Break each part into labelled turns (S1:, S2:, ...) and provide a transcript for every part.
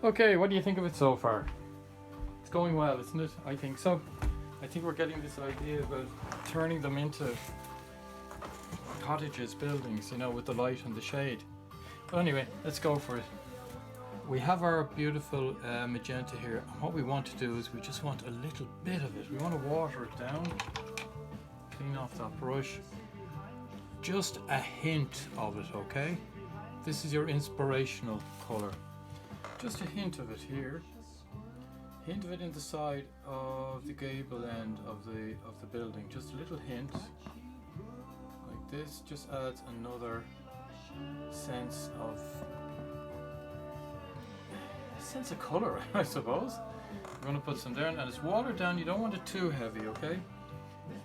S1: Okay, what do you think of it so far? It's going well, isn't it? I think so. I think we're getting this idea about turning them into cottages, buildings, you know, with the light and the shade. But anyway, let's go for it. We have our beautiful magenta here, and what we want to do is we just want a little bit of it. We want to water it down, clean off that brush. Just a hint of it, okay? This is your inspirational colour. Just a hint of it here. Hint of it in the side of the gable end of the building. Just a little hint. Like this just adds another sense of colour, I suppose. We're going to put some there, and it's watered down. You don't want it too heavy, okay?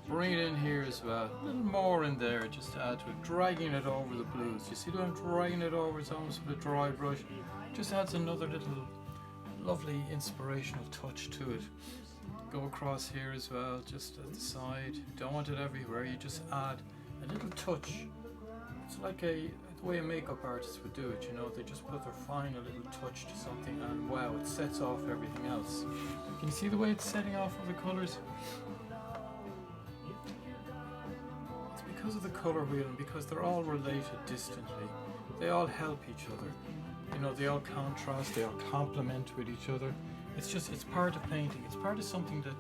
S1: Bring it in here as well. A little more in there just to add to it. Dragging it over the blues. You see that I'm dragging it over? It's almost with a dry brush. Just adds another little lovely inspirational touch to it. Go across here as well, just at the side. You don't want it everywhere. You just add a little touch. It's like the way a makeup artist would do it, you know. They just put their final little touch to something, and wow, it sets off everything else. Can you see the way it's setting off of the colours? It's because of the colour wheel, and because they're all related distantly. They all help each other. You know, they all contrast, they all complement with each other. It's part of painting. It's part of something that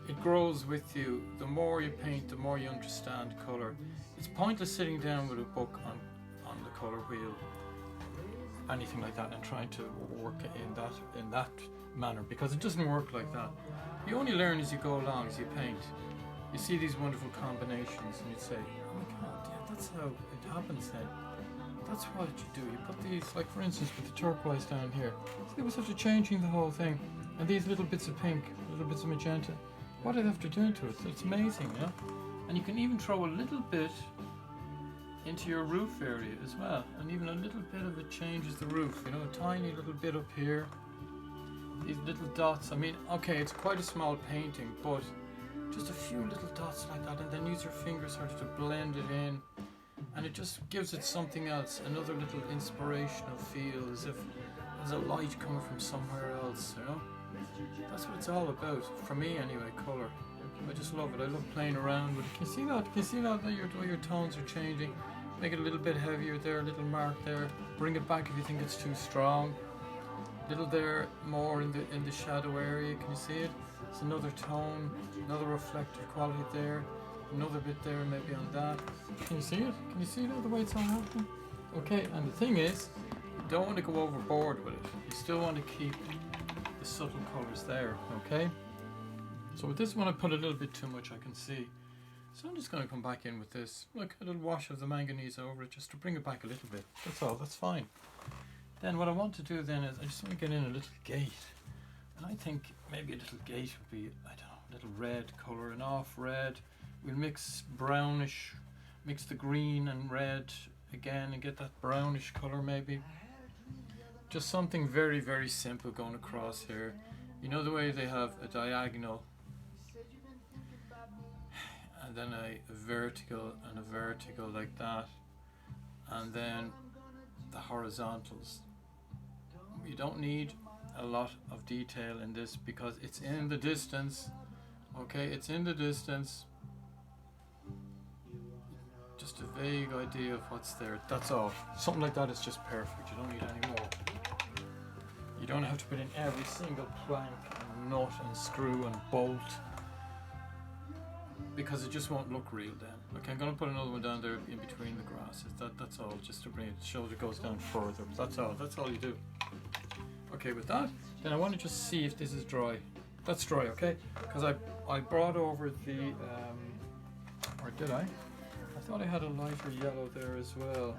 S1: it grows with you. The more you paint, the more you understand colour. It's pointless sitting down with a book on the colour wheel, anything like that, and trying to work in that manner, because it doesn't work like that. You only learn as you go along, as you paint. You see these wonderful combinations, and you say, "Oh my God, yeah, that's how it happens then." That's what you do. You put these, like for instance with the turquoise down here. See, it was sort of changing the whole thing. And these little bits of pink, little bits of magenta. What did I have to do to it? It's amazing, yeah? And you can even throw a little bit into your roof area as well. And even a little bit of it changes the roof. You know, a tiny little bit up here. These little dots. I mean, okay, it's quite a small painting, but just a few little dots like that. And then use your fingers sort of to blend it in. And it just gives it something else, another little inspirational feel, as if there's a light coming from somewhere else, you know? That's what it's all about, for me anyway, colour. I just love it. I love playing around with it. Can you see that? Can you see that your tones are changing? Make it a little bit heavier there, a little mark there. Bring it back if you think it's too strong. Little there, more in the shadow area. Can you see it? It's another tone, another reflective quality there. Another bit there, maybe on that. Can you see it? Can you see the way it's all happening? Okay, and the thing is, you don't want to go overboard with it. You still want to keep the subtle colours there, okay? So with this one I put a little bit too much, I can see. So I'm just going to come back in with this. Look, a little wash of the manganese over it, just to bring it back a little bit. That's all, that's fine. Then what I want to do then is, I just want to get in a little gate. And I think maybe a little gate would be, I don't know, a little red colour, an off red. We'll mix brownish, mix the green and red again and get that brownish colour maybe. Just something very, very simple going across here. You know the way they have a diagonal and then a vertical and a vertical like that, and then the horizontals. You don't need a lot of detail in this because it's in the distance. Okay, it's in the distance. Just a vague idea of what's there, that's all. Something like that is just perfect, you don't need any more. You don't have to put in every single plank and nut and screw and bolt, because it just won't look real then. Okay, I'm going to put another one down there in between the grasses, that's all, just to bring it, show it goes down further. That's all you do. Okay, with that, then I want to just see if this is dry. That's dry, okay? Because I brought over the, or did I? I thought I had a lighter yellow there as well.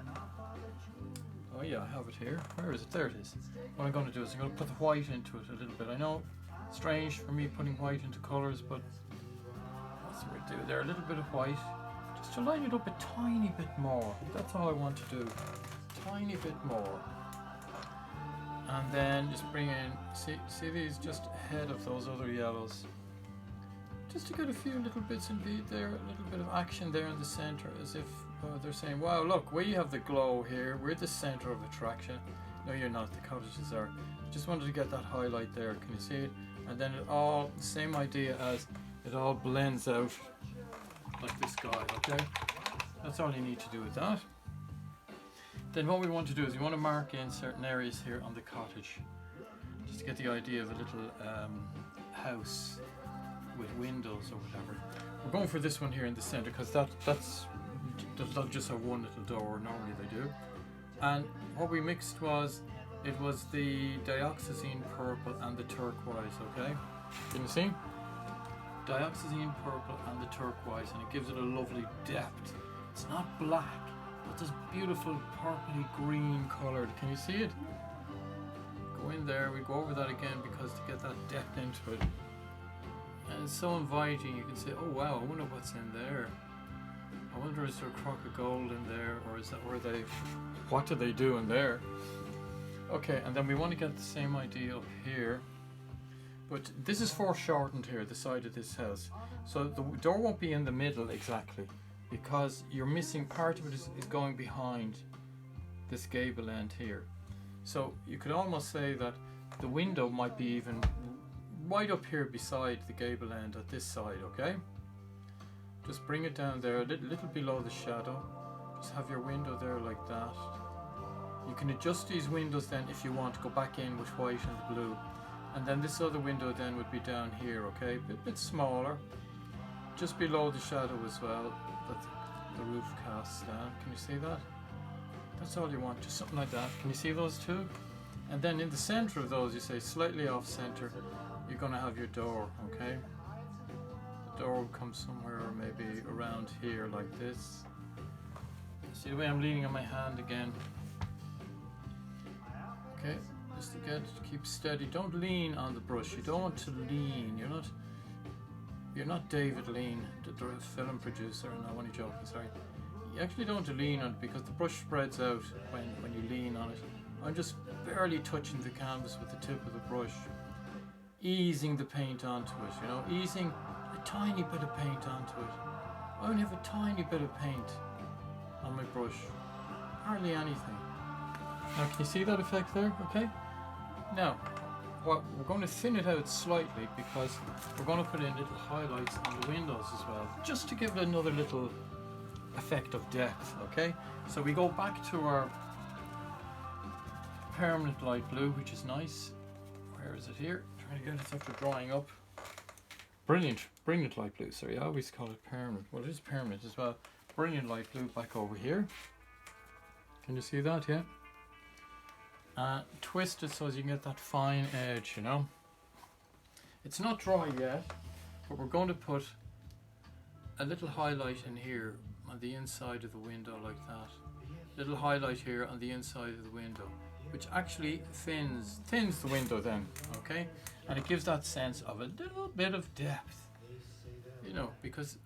S1: Oh yeah, I have it here. Where is it? There it is. What I'm going to do is I'm going to put the white into it a little bit. I know, strange for me putting white into colours, but that's what we do there. A little bit of white, just to light it up a tiny bit more. That's all I want to do. Tiny bit more. And then just bring in, see these just ahead of those other yellows. Just to get a few little bits indeed there, a little bit of action there in the centre, as if they're saying, wow, look, we have the glow here, we're the centre of attraction. No, you're not. The cottages are. Just wanted to get that highlight there. Can you see it? And then it all, same idea as it all blends out like this guy, okay? That's all you need to do with that. Then what we want to do is we want to mark in certain areas here on the cottage, just to get the idea of a little house with windows or whatever. We're going for this one here in the center because they'll just have one little door, normally they do. And what we mixed was, it was the dioxazine purple and the turquoise, okay? Can you see? Dioxazine purple and the turquoise, and it gives it a lovely depth. It's not black, but this beautiful purpley green coloured. Can you see it? Go in there, we go over that again because to get that depth into it. And it's so inviting, you can say, oh wow, I wonder what's in there. I wonder, is there a crock of gold in there, or is that where they, what do they do in there? Okay, and then we want to get the same idea up here. But this is foreshortened here, the side of this house. So the door won't be in the middle exactly, because you're missing part of it is going behind this gable end here. So you could almost say that the window might be even right up here beside the gable end at this side, okay? Just bring it down there, a little below the shadow. Just have your window there like that. You can adjust these windows then if you want to go back in with white and blue. And then this other window then would be down here, okay? A bit smaller. Just below the shadow as well, that the roof casts down. Can you see that? That's all you want, just something like that. Can you see those two? And then in the center of those, you say slightly off center, you're going to have your door, okay? The door will come somewhere maybe around here like this. See the way I'm leaning on my hand again? Okay, just again, keep steady. Don't lean on the brush. You don't want to lean. You're not David Lean, the film producer. No, I'm only joking. Sorry. You actually don't want to lean on it because the brush spreads out when you lean on it. I'm just barely touching the canvas with the tip of the brush, easing the paint onto it. You know, easing a tiny bit of paint onto it. I only have a tiny bit of paint on my brush, hardly anything. Now can you see that effect there? Okay. Now, we're going to thin it out slightly because we're going to put in little highlights on the windows as well, just to give it another little effect of depth. Okay. So we go back to our permanent light blue, which is nice. Where is it here? Trying to get it after drying up. Brilliant light blue. Sorry, I always call it permanent. Well, it is permanent as well. Brilliant light blue back over here. Can you see that? Yeah. Twist it so as you can get that fine edge, you know. It's not dry yet, but we're going to put a little highlight in here on the inside of the window like that. Little highlight here on the inside of the window, which actually thins the window then, okay? And it gives that sense of a little bit of depth, you know, because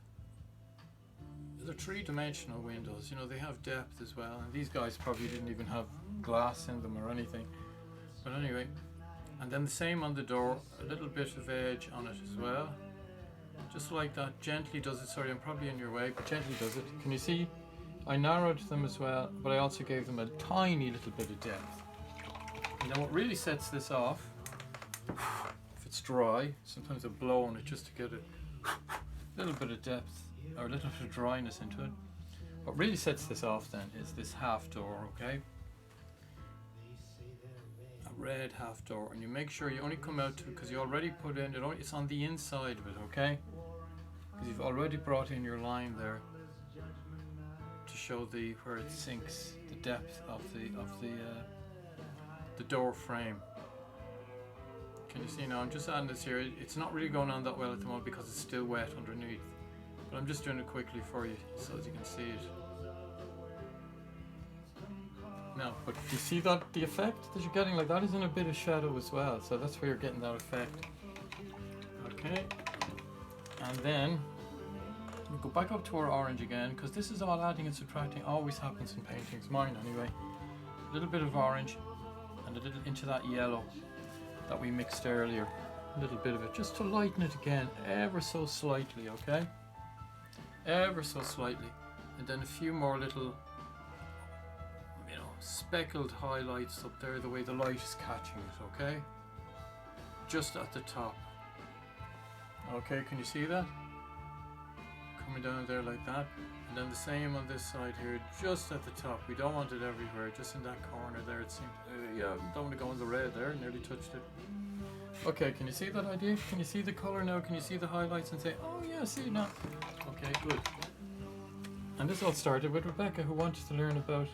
S1: they're three-dimensional windows, you know, they have depth as well, and these guys probably didn't even have glass in them or anything. But anyway, and then the same on the door, a little bit of edge on it as well, just like that. Gently does it. Sorry, I'm probably in your way, but gently does it. Can you see? I narrowed them as well, but I also gave them a tiny little bit of depth. And then what really sets this off, if it's dry, sometimes I blow on it just to get a little bit of depth or a little bit of dryness into it. What really sets this off then is this half door, okay? A red half door, and you make sure you only come out to, because you already put in, it's on the inside of it, okay? Because you've already brought in your line there to show where it sinks, the depth of the door frame. Can you see now? I'm just adding this here. It's not really going on that well at the moment because it's still wet underneath. But I'm just doing it quickly for you so that you can see it. Now, but you see that the effect that you're getting, like that is in a bit of shadow as well, so that's where you're getting that effect. Okay, and then we go back up to our orange again, because this is all adding and subtracting, always happens in paintings, mine anyway. A little bit of orange and a little into that yellow that we mixed earlier, a little bit of it, just to lighten it again, ever so slightly, okay? Ever so slightly, and then a few more little, you know, speckled highlights up there, the way the light is catching it, okay? Just at the top. Okay, can you see that? Coming down there like that. And then the same on this side here, just at the top. We don't want it everywhere, just in that corner there. It seems, yeah, don't want to go in the red there, nearly touched it. Okay, can you see that idea? Can you see the color now? Can you see the highlights and say, oh yeah, see now? Okay, good. And this all started with Rebecca, who wanted to learn about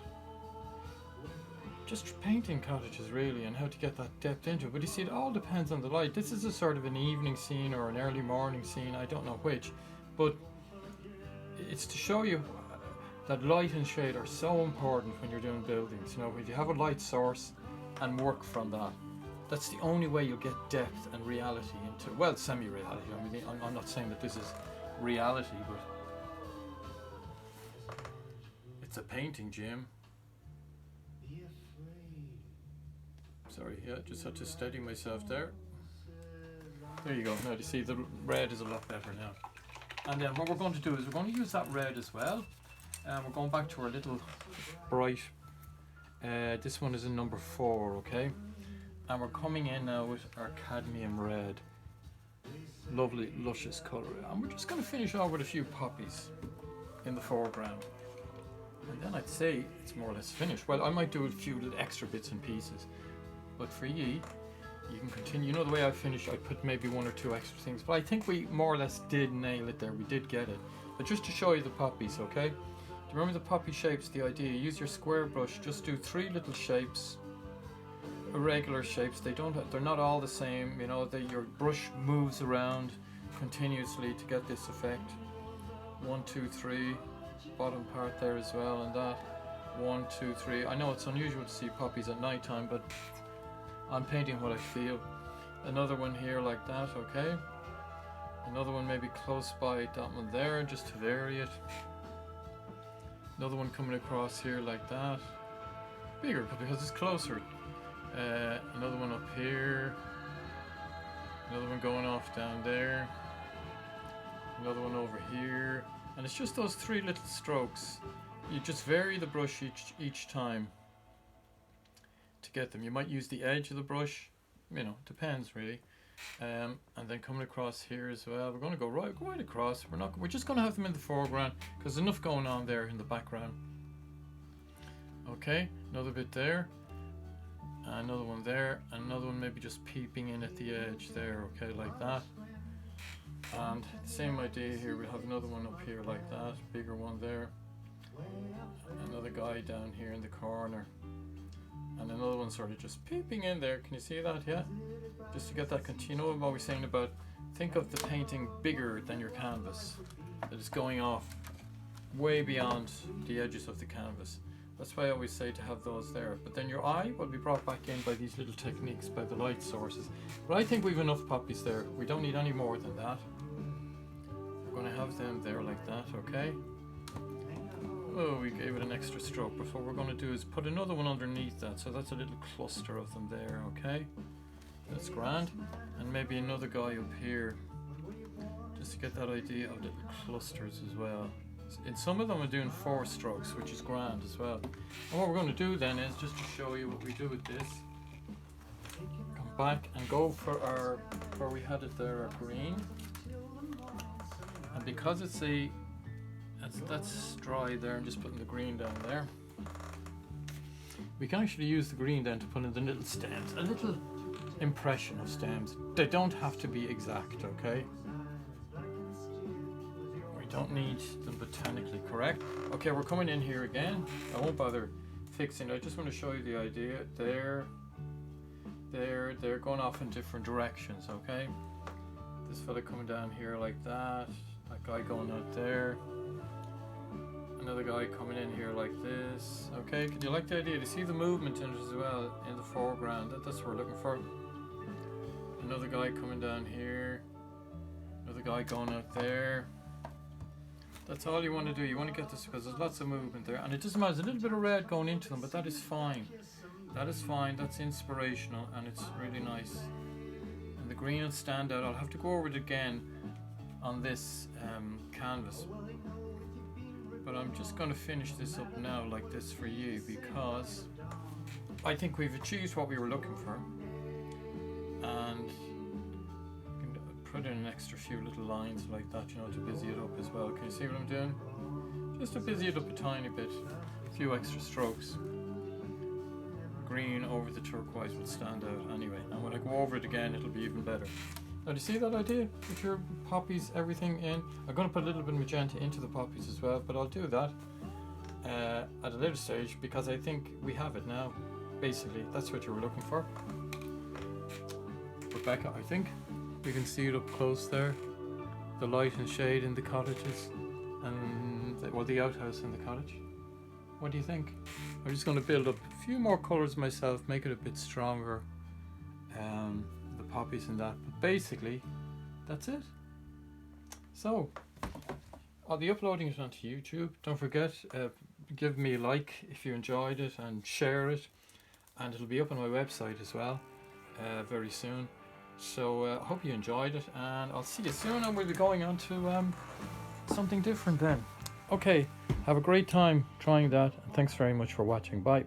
S1: just painting cottages really, and how to get that depth into it. But you see, it all depends on the light. This is a sort of an evening scene or an early morning scene, I don't know which, but it's to show you that light and shade are so important when you're doing buildings. You know, when you have a light source and work from that, that's the only way you'll get depth and reality into, well, semi-reality. I mean, I'm not saying that this is reality, but it's a painting, Jim. Sorry, yeah, just had to steady myself there. There you go. Now you see the red is a lot better now. And then what we're going to do is we're going to use that red as well. And we're going back to our little bright. This one is in number 4, okay? And we're coming in now with our cadmium red. Lovely, luscious colour. And we're just going to finish off with a few poppies in the foreground. And then I'd say it's more or less finished. Well, I might do a few little extra bits and pieces. But for you can continue. You know the way I finished, I put maybe 1 or 2 extra things. But I think we more or less did nail it there. We did get it. But just to show you the poppies, okay? Do you remember the poppy shapes, the idea? Use your square brush, just do 3 little shapes. Irregular shapes. They're not all the same, you know, your brush moves around continuously to get this effect. 1, 2, 3. Bottom part there as well, and that. 1, 2, 3. I know it's unusual to see poppies at night time, but I'm painting what I feel. Another one here like that, okay? Another one maybe close by that one there, just to vary it. Another one coming across here like that. Bigger because it's closer. Another one up here. Another one going off down there. Another one over here. And it's just those 3 little strokes. You just vary the brush each time to get them. You might use the edge of the brush, you know, depends really. And then coming across here as well. We're going to go right across. We're just going to have them in the foreground because there's enough going on there in the background. Okay, another bit there. Another one there. Another one maybe just peeping in at the edge there. Okay, like that. And same idea here. We'll have another one up here like that. Bigger one there. Another guy down here in the corner. And another one sort of just peeping in there. Can you see that? Yeah? Just to get that you know what we're saying about, think of the painting bigger than your canvas. That is going off way beyond the edges of the canvas. That's why I always say to have those there. But then your eye will be brought back in by these little techniques, by the light sources. But I think we've enough poppies there. We don't need any more than that. We're going to have them there like that, okay? Oh, we gave it an extra stroke. But what we're going to do is put another one underneath that. So that's a little cluster of them there, okay? That's grand. And maybe another guy up here. Just to get that idea of little clusters as well. In some of them we're doing 4 strokes, which is grand as well. And what we're going to do then is, just to show you what we do with this, come back and go for our, where we had it there, our green. And because it's that's dry there, I'm just putting the green down there. We can actually use the green then to put in the little stems, a little impression of stems. They don't have to be exact, okay? Don't need them botanically correct. Okay, we're coming in here again. I won't bother fixing it. I just want to show you the idea. They're going off in different directions, okay? This fella coming down here like that. That guy going out there. Another guy coming in here like this. Okay, could you like the idea? To see the movement in it as well in the foreground. That's what we're looking for. Another guy coming down here. Another guy going out there. That's all you want to do. You want to get this because there's lots of movement there. And it doesn't matter. There's a little bit of red going into them, but that is fine. That is fine. That's inspirational and it's really nice. And the green will stand out. I'll have to go over it again on this canvas. But I'm just going to finish this up now like this for you because I think we've achieved what we were looking for, and you can put in an extra few little lines like that, you know, to busy it up as well. Can you see what I'm doing? Just to busy it up a tiny bit, a few extra strokes. Green over the turquoise would stand out anyway, and when I go over it again it'll be even better. Now, do you see that idea with your poppies, everything in? I'm going to put a little bit of magenta into the poppies as well, but I'll do that at a later stage, because I think we have it now. Basically, that's what you were looking for. Rebecca, I think you can see it up close there, the light and shade in the cottages, and the outhouse in the cottage. What do you think? I'm just going to build up a few more colours myself, make it a bit stronger, the poppies and that, but basically that's it. So I'll be uploading it onto YouTube. Don't forget, give me a like if you enjoyed it, and share it, and it'll be up on my website as well very soon. So I hope you enjoyed it, and I'll see you soon, and we'll be going on to something different then. Okay, have a great time trying that, and thanks very much for watching. Bye.